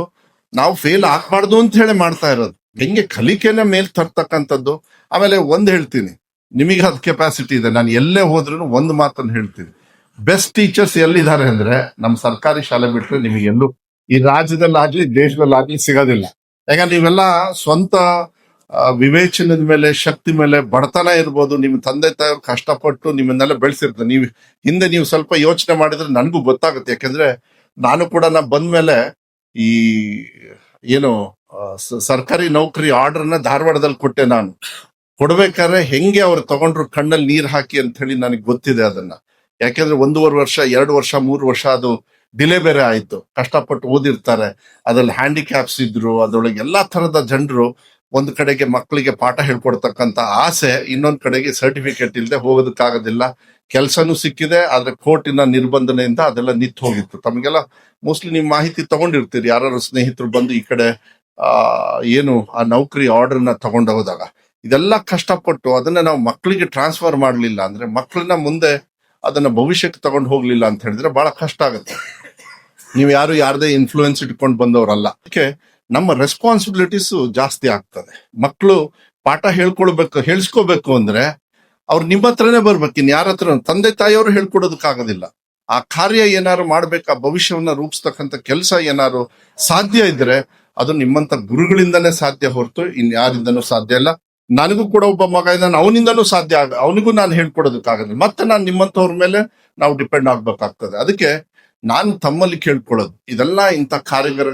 ನಾವು ಫೇಲ್ ಆಗ್ಬಾರ್ದು ಅಂತ ಹೇಳಿ ಮಾಡ್ತಾ ಇರೋದು. ಹೆಂಗೆ ಕಲಿಕೆನ ಮೇಲ್ ತರ್ತಕ್ಕಂಥದ್ದು. ಆಮೇಲೆ ಒಂದ್ ಹೇಳ್ತೀನಿ, ನಿಮಗೆ ಅದ್ ಕೆಪಾಸಿಟಿ ಇದೆ. ನಾನು ಎಲ್ಲೇ ಹೋದ್ರೂ ಒಂದು ಮಾತನ್ನು ಹೇಳ್ತೀನಿ, ಬೆಸ್ಟ್ ಟೀಚರ್ಸ್ ಎಲ್ಲಿದ್ದಾರೆ ಅಂದ್ರೆ ನಮ್ಮ ಸರ್ಕಾರಿ ಶಾಲೆ ಬಿಟ್ರೆ ನಿಮಗೆ ಎಲ್ಲೂ ಈ ರಾಜ್ಯದಲ್ಲಾಗ್ಲಿ ದೇಶದಲ್ಲಾಗ್ಲಿ ಸಿಗೋದಿಲ್ಲ. ಯಾಕಂದ್ರೆ ನೀವೆಲ್ಲ ಸ್ವಂತ ವಿವೇಚನದ ಮೇಲೆ, ಶಕ್ತಿ ಮೇಲೆ, ಬಡತನ ಇರ್ಬೋದು, ನಿಮ್ಮ ತಂದೆ ತಾಯಿಯವ್ರು ಕಷ್ಟಪಟ್ಟು ನಿಮ್ಮನ್ನೆಲ್ಲ ಬೆಳೆಸಿರ್ತಾರೆ. ನೀವು ಸ್ವಲ್ಪ ಯೋಚನೆ ಮಾಡಿದ್ರೆ ನನಗೂ ಗೊತ್ತಾಗುತ್ತೆ. ಯಾಕಂದ್ರೆ ನಾನು ಕೂಡ ಬಂದ್ಮೇಲೆ ಈ ಏನು ಸರ್ಕಾರಿ ನೌಕರಿ ಆರ್ಡರ್ನ ಧಾರವಾಡದಲ್ಲಿ ಕೊಟ್ಟೆ. ನಾನು ಕೊಡ್ಬೇಕಾದ್ರೆ ಹೆಂಗೆ ಅವ್ರು ತಗೊಂಡ್ರು ಕಣ್ಣಲ್ಲಿ ನೀರ್ ಹಾಕಿ ಅಂತ ಹೇಳಿ ನನಗೆ ಗೊತ್ತಿದೆ ಅದನ್ನ. ಯಾಕೆಂದ್ರೆ 1.5 ವರ್ಷ, 2 ವರ್ಷ, 3 ವರ್ಷ ಅದು ಡಿಲೇ ಬೇರೆ ಆಯ್ತು. ಕಷ್ಟಪಟ್ಟು ಓದಿರ್ತಾರೆ, ಅದ್ರಲ್ಲಿ ಹ್ಯಾಂಡಿಕ್ಯಾಪ್ಸ್ ಇದ್ರು, ಅದ್ರೊಳಗೆ ಎಲ್ಲಾ ತರದ ಜನರು. ಒಂದ್ ಕಡೆಗೆ ಮಕ್ಕಳಿಗೆ ಪಾಠ ಹೇಳ್ಕೊಡ್ತಕ್ಕಂತ ಆಸೆ, ಇನ್ನೊಂದ್ ಕಡೆಗೆ ಸರ್ಟಿಫಿಕೇಟ್ ಇಲ್ಲದೆ ಹೋಗೋದಕ್ಕಾಗೋದಿಲ್ಲ. ಕೆಲ್ಸನೂ ಸಿಕ್ಕಿದೆ, ಆದ್ರೆ ಕೋರ್ಟಿನ ನಿರ್ಬಂಧನೆಯಿಂದ ಅದೆಲ್ಲ ನಿಂತು ಹೋಗಿತ್ತು. ತಮಗೆಲ್ಲ ಮೋಸ್ಟ್ಲಿ ನಿಮ್ ಮಾಹಿತಿ ತಗೊಂಡಿರ್ತೀರಿ, ಯಾರು ಸ್ನೇಹಿತರು ಬಂದು ಈ ಕಡೆ ಏನು ಆ ನೌಕರಿ ಆರ್ಡರ್ನ ತಗೊಂಡು ಹೋದಾಗ ಇದೆಲ್ಲ ಕಷ್ಟಪಟ್ಟು ಅದನ್ನ ನಾವು ಮಕ್ಕಳಿಗೆ ಟ್ರಾನ್ಸ್ಫರ್ ಮಾಡಲಿಲ್ಲ ಅಂದ್ರೆ ಮಕ್ಕಳನ್ನ ಮುಂದೆ ಅದನ್ನ ಭವಿಷ್ಯಕ್ಕೆ ತಗೊಂಡು ಹೋಗ್ಲಿಲ್ಲ ಅಂತ ಹೇಳಿದ್ರೆ ಬಹಳ ಕಷ್ಟ ಆಗುತ್ತೆ. ನೀವು ಯಾರದೇ ಇನ್ಫ್ಲೂಯೆನ್ಸ್ ಇಟ್ಕೊಂಡು ಬಂದವರಲ್ಲ. ಅದಕ್ಕೆ ನಮ್ಮ ರೆಸ್ಪಾನ್ಸಿಬಿಲಿಟೀಸ್ ಜಾಸ್ತಿ ಆಗ್ತದೆ. ಮಕ್ಕಳು ಪಾಠ ಹೇಳ್ಸ್ಕೋಬೇಕು ಅಂದ್ರೆ ಅವ್ರು ನಿಮ್ಮ ಹತ್ರನೇ ಬರ್ಬೇಕು, ಇನ್ ಯಾರ ಹತ್ರ ತಂದೆ ತಾಯಿಯವರು ಹೇಳ್ಕೊಡೋದಕ್ಕಾಗೋದಿಲ್ಲ. ಆ ಕಾರ್ಯ ಏನಾದ್ರು ಮಾಡ್ಬೇಕು, ಆ ಭವಿಷ್ಯವನ್ನ ರೂಪಿಸ್ತಕ್ಕಂಥ ಕೆಲಸ ಏನಾದ್ರು ಸಾಧ್ಯ ಇದ್ರೆ ಅದು ನಿಮ್ಮಂತ ಗುರುಗಳಿಂದನೇ ಸಾಧ್ಯ ಹೊರತು ಇನ್ಯಾರಿಂದನೂ ಸಾಧ್ಯ ಇಲ್ಲ. ನನಗೂ ಕೂಡ ಒಬ್ಬ ಮಗ ಇದ್ದಾನೆ, ಅವನಿಂದನೂ ಸಾಧ್ಯ ಅವನಿಗೂ ನಾನು ಹೇಳ್ಕೊಡೋದಕ್ಕಾಗೋದಿಲ್ಲ. ಮತ್ತೆ ನಾನು ನಿಮ್ಮಂತವ್ರ ಮೇಲೆ ನಾವು ಡಿಪೆಂಡ್ ಆಗ್ಬೇಕಾಗ್ತದೆ. ಅದಕ್ಕೆ ನಾನು ತಮ್ಮಲ್ಲಿ ಕೇಳ್ಕೊಳ್ಳೋದು, ಇದೆಲ್ಲ ಇಂಥ ಕಾರ್ಯಗಳ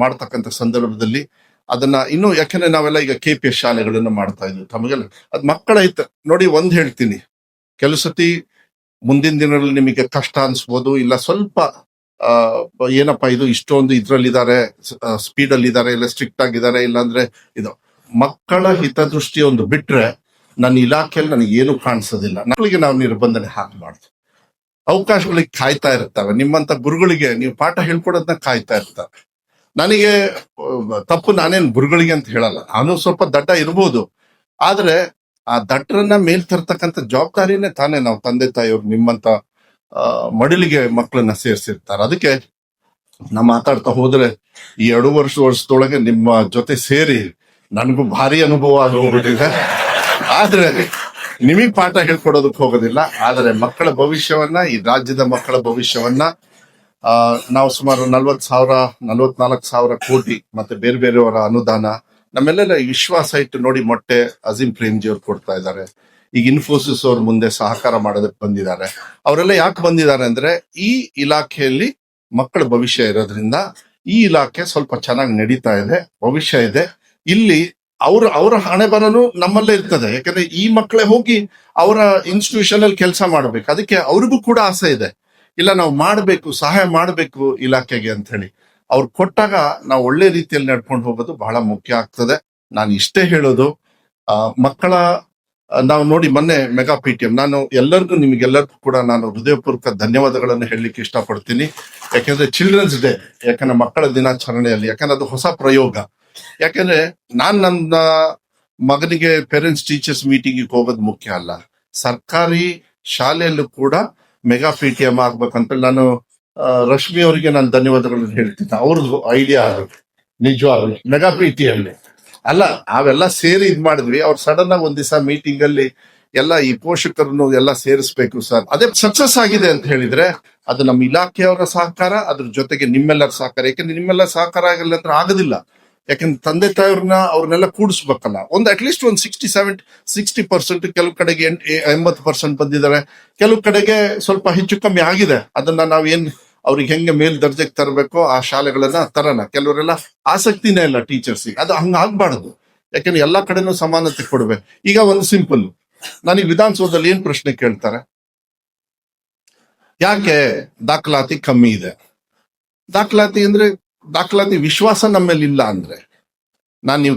ಮಾಡ್ತಕ್ಕಂಥ ಸಂದರ್ಭದಲ್ಲಿ ಅದನ್ನ ಇನ್ನು, ಯಾಕೆಂದ್ರೆ ನಾವೆಲ್ಲ ಈಗ KPS ಶಾಲೆಗಳನ್ನ ಮಾಡ್ತಾ ಇದ್ವಿ, ತಮಗೆಲ್ಲ ಅದ್ ಮಕ್ಕಳ ಹಿತ ನೋಡಿ. ಒಂದ್ ಹೇಳ್ತೀನಿ, ಕೆಲವು ಸತಿ ಮುಂದಿನ ದಿನಗಳಲ್ಲಿ ನಿಮಗೆ ಕಷ್ಟ ಅನ್ಸ್ಬೋದು, ಇಲ್ಲ ಸ್ವಲ್ಪ ಏನಪ್ಪಾ ಇದು ಇಷ್ಟೊಂದು ಇದ್ರಲ್ಲಿದ್ದಾರೆ, ಸ್ಪೀಡ್ ಅಲ್ಲಿ ಇದ್ದಾರೆ, ಇಲ್ಲ ಸ್ಟ್ರಿಕ್ಟ್ ಆಗಿದ್ದಾರೆ, ಇಲ್ಲಾಂದ್ರೆ ಇದು ಮಕ್ಕಳ ಹಿತದೃಷ್ಟಿ ಒಂದು ಬಿಟ್ರೆ ನನ್ನ ಇಲಾಖೆಯಲ್ಲಿ ನನಗೆ ಏನು ಕಾಣಿಸೋದಿಲ್ಲ. ಮಕ್ಕಳಿಗೆ ನಾವು ನಿರ್ಬಂಧನೆ ಹಾಕಬಾರ್ದು. ಅವಕಾಶಗಳಿಗೆ ಕಾಯ್ತಾ ಇರ್ತವೆ. ನಿಮ್ಮಂತ ಗುರುಗಳಿಗೆ ನೀವು ಪಾಠ ಹೇಳ್ಕೊಡೋದನ್ನ ಕಾಯ್ತಾ ಇರ್ತಾರೆ. ನನಗೆ ತಪ್ಪು, ನಾನೇನು ಗುರುಗಳಿಗೆ ಅಂತ ಹೇಳಲ್ಲ, ನಾನು ಸ್ವಲ್ಪ ದಡ್ಡ ಇರ್ಬೋದು. ಆದ್ರೆ ಆ ದಡ್ಡರನ್ನ ಮೇಲ್ ತರ್ತಕ್ಕಂಥ ಜವಾಬ್ದಾರಿನೇ ತಾನೇ ನಾವು ತಂದೆ ತಾಯಿಯವ್ರು ನಿಮ್ಮಂತ ಮಡಿಲಿಗೆ ಮಕ್ಕಳನ್ನ ಸೇರಿಸಿರ್ತಾರೆ. ಅದಕ್ಕೆ ನಾ ಮಾತಾಡ್ತಾ ಹೋದ್ರೆ ಈ 2 ವರ್ಷದೊಳಗೆ ನಿಮ್ಮ ಜೊತೆ ಸೇರಿ ನನಗೂ ಭಾರಿ ಅನುಭವ ಆಗಿ ಹೋಗ್ಬಿಟ್ಟಿದೆ. ಆದ್ರೆ ನಿಮಗ್ ಪಾಠ ಹೇಳ್ಕೊಡೋದಕ್ಕೆ ಹೋಗೋದಿಲ್ಲ. ಆದ್ರೆ ಮಕ್ಕಳ ಭವಿಷ್ಯವನ್ನ, ಈ ರಾಜ್ಯದ ಮಕ್ಕಳ ಭವಿಷ್ಯವನ್ನ ನಾವು ಸುಮಾರು 44,000 ಕೋಟಿ ಮತ್ತೆ ಬೇರೆ ಬೇರೆಯವರ ಅನುದಾನ ನಮ್ಮೆಲ್ಲ ವಿಶ್ವಾಸ ಇಟ್ಟು ನೋಡಿ, ಮೊಟ್ಟೆ ಅಜೀಂ ಪ್ರೇಮ್ಜಿ ಅವ್ರು ಕೊಡ್ತಾ ಇದ್ದಾರೆ. ಈಗ ಇನ್ಫೋಸಿಸ್ ಅವ್ರ ಮುಂದೆ ಸಹಕಾರ ಮಾಡೋದಕ್ಕೆ ಬಂದಿದ್ದಾರೆ. ಅವರೆಲ್ಲ ಯಾಕೆ ಬಂದಿದ್ದಾರೆ ಅಂದ್ರೆ ಈ ಇಲಾಖೆಯಲ್ಲಿ ಮಕ್ಕಳ ಭವಿಷ್ಯ ಇರೋದ್ರಿಂದ ಈ ಇಲಾಖೆ ಸ್ವಲ್ಪ ಚೆನ್ನಾಗಿ ನಡೀತಾ ಇದೆ, ಭವಿಷ್ಯ ಇದೆ. ಇಲ್ಲಿ ಅವರ ಹಣೆ ಬರನು ನಮ್ಮಲ್ಲೇ ಇರ್ತದೆ. ಯಾಕಂದ್ರೆ ಈ ಮಕ್ಕಳೇ ಹೋಗಿ ಅವರ ಇನ್ಸ್ಟಿಟ್ಯೂಷನ್ ಅಲ್ಲಿ ಕೆಲಸ ಮಾಡ್ಬೇಕು. ಅದಕ್ಕೆ ಅವ್ರಿಗೂ ಕೂಡ ಆಸೆ ಇದೆ, ಇಲ್ಲ ನಾವು ಮಾಡ್ಬೇಕು, ಸಹಾಯ ಮಾಡ್ಬೇಕು ಇಲಾಖೆಗೆ ಅಂತ ಹೇಳಿ. ಅವ್ರು ಕೊಟ್ಟಾಗ ನಾವು ಒಳ್ಳೆ ರೀತಿಯಲ್ಲಿ ನಡ್ಕೊಂಡು ಹೋಗೋದು ಬಹಳ ಮುಖ್ಯ ಆಗ್ತದೆ. ನಾನು ಇಷ್ಟೇ ಹೇಳೋದು, ಮಕ್ಕಳ ನಾವು ನೋಡಿ ಮೊನ್ನೆ ಮೆಗಾ PTM, ನಾನು ನಿಮಗೆಲ್ಲರಿಗೂ ಕೂಡ ನಾನು ಹೃದಯಪೂರ್ವಕ ಧನ್ಯವಾದಗಳನ್ನು ಹೇಳಲಿಕ್ಕೆ ಇಷ್ಟಪಡ್ತೀನಿ. ಯಾಕಂದ್ರೆ ಚಿಲ್ಡ್ರನ್ಸ್ ಡೇ, ಯಾಕಂದ್ರೆ ಮಕ್ಕಳ ದಿನಾಚರಣೆಯಲ್ಲಿ, ಯಾಕಂದ್ರೆ ಅದು ಹೊಸ ಪ್ರಯೋಗ. ಯಾಕಂದ್ರೆ ನನ್ನ ಮಗನಿಗೆ ಪೇರೆಂಟ್ಸ್ ಟೀಚರ್ಸ್ ಮೀಟಿಂಗ್ ಹೋಗೋದು ಮುಖ್ಯ ಅಲ್ಲ, ಸರ್ಕಾರಿ ಶಾಲೆಯಲ್ಲೂ ಕೂಡ ಮೆಗಾ PTM ಆಗ್ಬೇಕಂತ ನಾನು ರಶ್ಮಿ ಅವರಿಗೆ ನಾನು ಧನ್ಯವಾದಗಳನ್ನು ಹೇಳ್ತೀನಿ. ಅವ್ರದ್ದು ಐಡಿಯಾ ಅದು ನಿಜವಾಗ್ಲು ಮೆಗಾ PTM ಅಲ್ಲ, ಅವೆಲ್ಲ ಸೇರಿ ಇದ್ ಮಾಡಿದ್ವಿ. ಅವ್ರು ಸಡನ್ ಆಗಿ ಒಂದ್ ದಿವಸ ಮೀಟಿಂಗ್ ಅಲ್ಲಿ ಎಲ್ಲ ಈ ಪೋಷಕರನ್ನು ಎಲ್ಲ ಸೇರಿಸ್ಬೇಕು ಸರ್, ಅದೇ ಸಕ್ಸಸ್ ಆಗಿದೆ ಅಂತ ಹೇಳಿದ್ರೆ ಅದು ನಮ್ಮ ಇಲಾಖೆಯವರ ಸಹಕಾರ, ಅದ್ರ ಜೊತೆಗೆ ನಿಮ್ಮೆಲ್ಲರ ಸಹಕಾರ. ಯಾಕಂದ್ರೆ ನಿಮ್ಮೆಲ್ಲ ಸಹಕಾರ ಆಗಿಲ್ಲ ಅಂದ್ರೆ ಆಗೋದಿಲ್ಲ. ಯಾಕಂದ್ರೆ ತಂದೆ ಅವ್ರನ್ನೆಲ್ಲ ಕೂಡಿಸ್ಬೇಕಲ್ಲ. ಒಂದು ಅಟ್ಲೀಸ್ಟ್ ಒಂದು 60% ಕೆಲವು ಕಡೆಗೆ 80% ಬಂದಿದ್ದಾರೆ, ಕೆಲವು ಕಡೆಗೆ ಸ್ವಲ್ಪ ಹೆಚ್ಚು ಕಮ್ಮಿ ಆಗಿದೆ. ಅದನ್ನ ನಾವೇನ್ ಅವ್ರಿಗೆ ಹೆಂಗೆ ಮೇಲ್ ದರ್ಜೆಗೆ ತರಬೇಕೋ ಆ ಶಾಲೆಗಳನ್ನ ತರನ. ಕೆಲವರೆಲ್ಲ ಆಸಕ್ತಿನೇ ಇಲ್ಲ ಟೀಚರ್ಸ್, ಅದು ಹಂಗ ಆಗ್ಬಾರ್ದು. ಯಾಕಂದ್ರೆ ಎಲ್ಲಾ ಕಡೆನೂ ಸಮಾನತೆ ಕೊಡ್ಬೇಕು. ಈಗ ಒಂದು ಸಿಂಪಲ್, ನನಗೆ ವಿಧಾನಸೌಧದಲ್ಲಿ ಏನ್ ಪ್ರಶ್ನೆ ಕೇಳ್ತಾರೆ, ಯಾಕೆ ದಾಖಲಾತಿ ಕಮ್ಮಿ ಇದೆ? ದಾಖಲಾತಿ ವಿಶ್ವಾಸ ನಮ್ಮೇಲೆ ಇಲ್ಲ ಅಂದ್ರೆ, ನೀವು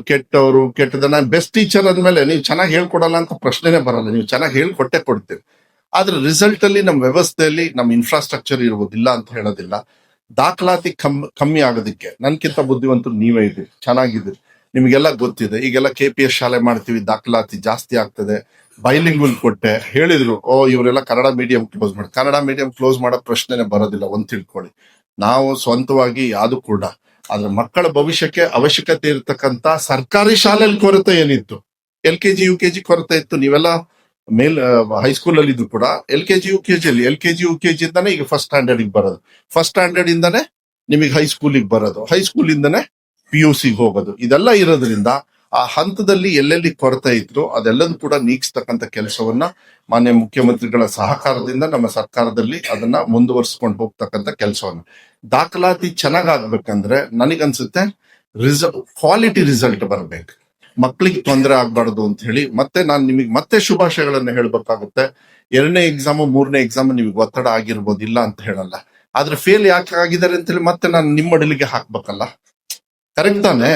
ಕೆಟ್ಟದ ನಾನು ಬೆಸ್ಟ್ ಟೀಚರ್ ಅಂದ್ಮೇಲೆ ನೀವು ಚೆನ್ನಾಗಿ ಹೇಳ್ಕೊಡಲ್ಲ ಅಂತ ಪ್ರಶ್ನೆನೇ ಬರಲ್ಲ. ನೀವು ಚೆನ್ನಾಗಿ ಹೇಳ್ಕೊಟ್ಟೆ ಕೊಡ್ತೀರಿ. ಆದ್ರೆ ರಿಸಲ್ಟ್ ಅಲ್ಲಿ ನಮ್ಮ ವ್ಯವಸ್ಥೆಯಲ್ಲಿ ನಮ್ಮ ಇನ್ಫ್ರಾಸ್ಟ್ರಕ್ಚರ್ ಇರುವುದಿಲ್ಲ ಅಂತ ಹೇಳೋದಿಲ್ಲ. ದಾಖಲಾತಿ ಕಮ್ಮಿ ಆಗೋದಕ್ಕೆ ನನ್ಕಿಂತ ಬುದ್ಧಿವಂತರು ನೀವೇ ಇದ್ದೀರಿ, ಚೆನ್ನಾಗಿದ್ದೀರಿ, ನಿಮಗೆಲ್ಲ ಗೊತ್ತಿದೆ. ಈಗೆಲ್ಲ KPS ಶಾಲೆ ಮಾಡ್ತೀವಿ, ದಾಖಲಾತಿ ಜಾಸ್ತಿ ಆಗ್ತದೆ. ಬೈಲಿಂಗ್ವಲ್ ಕೊಟ್ಟೆ, ಹೇಳಿದ್ರು ಇವರೆಲ್ಲ ಕನ್ನಡ ಮೀಡಿಯಂ ಕ್ಲೋಸ್ ಮಾಡೋ ಪ್ರಶ್ನೆನೇ ಬರೋದಿಲ್ಲ. ಒಂದ್ ತಿಳ್ಕೊಳ್ಳಿ, ನಾವು ಸ್ವಂತವಾಗಿ ಯಾವುದು ಕೂಡ. ಆದ್ರೆ ಮಕ್ಕಳ ಭವಿಷ್ಯಕ್ಕೆ ಅವಶ್ಯಕತೆ ಇರತಕ್ಕಂತ ಸರ್ಕಾರಿ ಶಾಲೆಯಲ್ಲಿ ಕೊರತೆ ಏನಿತ್ತು, LKG UKG ಕೊರತೆ ಇತ್ತು. ನೀವೆಲ್ಲ ಹೈಸ್ಕೂಲ್ ಅಲ್ಲಿ ಇದ್ರು ಕೂಡ LKG UKG ಇಂದಾನೆ ಈಗ ಫಸ್ಟ್ ಸ್ಟ್ಯಾಂಡರ್ಡ್ ಬರೋದು, ಫಸ್ಟ್ ಸ್ಟ್ಯಾಂಡರ್ಡ್ ಇಂದಾನೆ ನಿಮಗೆ ಹೈಸ್ಕೂಲಿಗೆ ಬರೋದು, ಹೈಸ್ಕೂಲಿಂದಾನೆ PUC ಹೋಗೋದು. ಇದೆಲ್ಲ ಇರೋದ್ರಿಂದ ಆ ಹಂತದಲ್ಲಿ ಎಲ್ಲೆಲ್ಲಿ ಕೊರತೆ ಇತ್ತು ಅದೆಲ್ಲದೂ ಕೂಡ ನೀಗಿಸ್ತಕ್ಕಂಥ ಕೆಲಸವನ್ನ ಮಾನ್ಯ ಮುಖ್ಯಮಂತ್ರಿಗಳ ಸಹಕಾರದಿಂದ ನಮ್ಮ ಸರ್ಕಾರದಲ್ಲಿ ಅದನ್ನ ಮುಂದುವರಿಸಿಕೊಂಡು ಹೋಗ್ತಕ್ಕಂಥ ಕೆಲಸವನ್ನ. ದಾಖಲಾತಿ ಚೆನ್ನಾಗಾಗ್ಬೇಕಂದ್ರೆ ನನಗನ್ಸುತ್ತೆ ಕ್ವಾಲಿಟಿ ರಿಸಲ್ಟ್ ಬರ್ಬೇಕು, ಮಕ್ಕಳಿಗೆ ತೊಂದರೆ ಆಗ್ಬಾರ್ದು ಅಂತ ಹೇಳಿ. ಮತ್ತೆ ನಾನು ನಿಮಗೆ ಮತ್ತೆ ಶುಭಾಶಯಗಳನ್ನ ಹೇಳ್ಬೇಕಾಗುತ್ತೆ. 2ನೇ ಎಕ್ಸಾಮ್ 3ನೇ ಎಕ್ಸಾಮ್ ನಿಮಗೆ ಒತ್ತಡ ಆಗಿರ್ಬೋದಿಲ್ಲ ಅಂತ ಹೇಳಲ್ಲ, ಆದ್ರೆ ಫೇಲ್ ಯಾಕೆ ಆಗಿದ್ದಾರೆ ಅಂತ ಹೇಳಿ ಮತ್ತೆ ನಾನು ನಿಮ್ಮ ಅಡಿಲಿಗೆ ಹಾಕ್ಬೇಕಲ್ಲ, ಕರೆಕ್ಟ್ ತಾನೆ?